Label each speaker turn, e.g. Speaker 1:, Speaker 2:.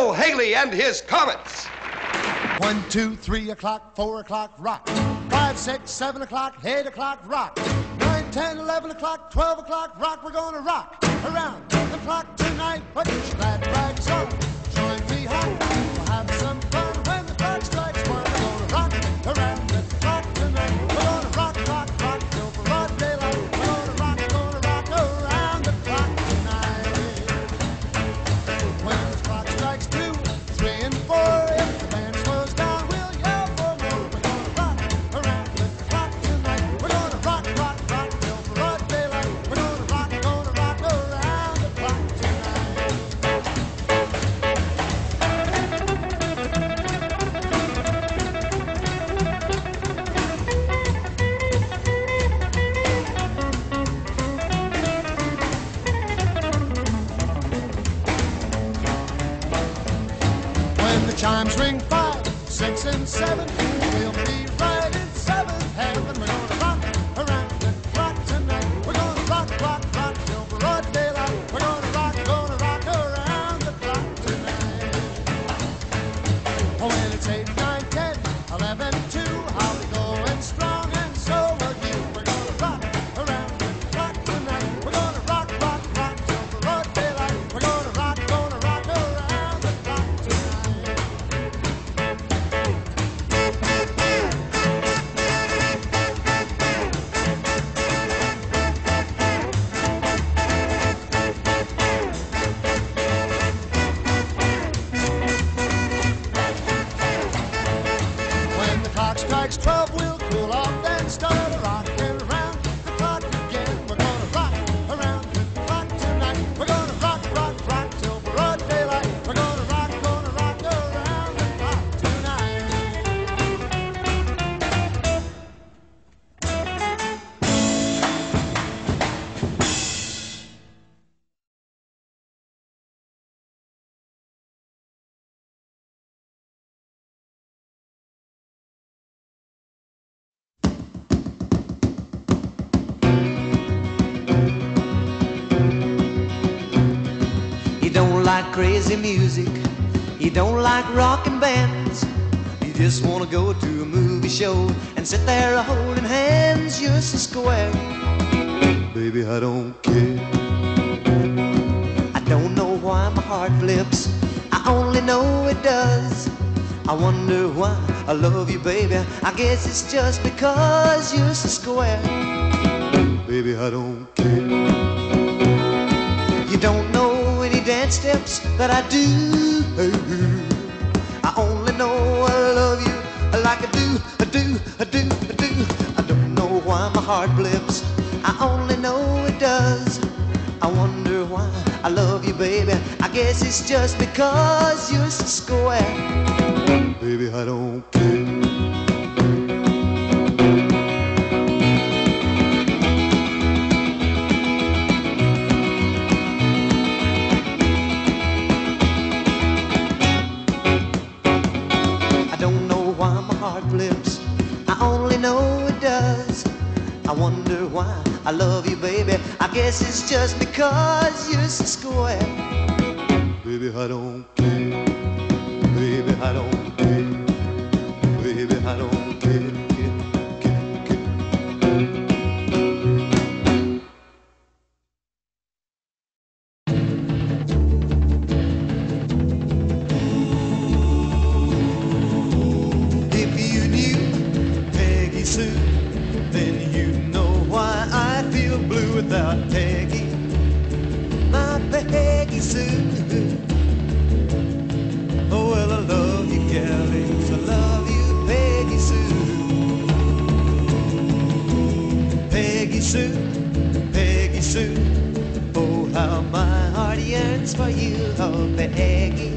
Speaker 1: Bill Haley and his Comets.
Speaker 2: 1, 2, 3 o'clock, 4 o'clock, rock. 5, 6, 7 o'clock, 8 o'clock, rock. 9, 10, 11 o'clock, 12 o'clock, rock. We're gonna rock around the clock tonight. Put your glad rags on, join me home. We'll have some fun when the clock strikes 1. We're gonna rock around the clock tonight. We're gonna rock, rock, rock till broad daylight. We're gonna rock around the clock tonight. When the clock strikes 2, 3, and 4, if the band slows down, we'll yell for more. We're gonna rock around the clock tonight. We're gonna rock, rock, rock till broad daylight. We're gonna rock around the clock tonight. When the chimes ring 5, 6, and 7, we'll be right in 7th heaven. We're gonna rock around the clock tonight. We're gonna rock, rock, rock till broad daylight. We're gonna rock around the clock tonight. Oh, when it's 8, 9, 10, 11, 2, I'll be going strong, and so will you. We're gonna rock around the clock tonight. We're gonna rock, rock, rock till broad daylight. We're gonna rock around the clock tonight. When the clock strikes 12, we'll cool off, then start rocking around the clock again. We're gonna rock around the clock tonight. We're gonna rock, rock, rock till broad daylight. We're gonna rock around the clock tonight.
Speaker 3: You don't like crazy music, you don't like rockin' bands. You just wanna go to a movie show and sit there holding hands. You're so square, baby, I don't care. I don't know why my heart flips, I only know it does. I wonder why I love you, baby. I guess it's just because you're so square, baby, I don't care. You don't know any dance steps that I do. I only know I love you like I do, I do, I do, I do. I don't know why my heart blips, I only know it does. I wonder why I love you, baby. I guess it's just because you're so square, baby, I don't care. Flips, I only know it does. I wonder why I love you, baby. I guess it's just because you're so square, baby, I don't care. Baby, I don't care. Baby, I don't care.
Speaker 4: Then you know why I feel blue without Peggy, my Peggy Sue. Oh, well, I love you, galleys, I love you, Peggy Sue. Peggy Sue, Peggy Sue. Oh, how my heart yearns for you, oh, Peggy.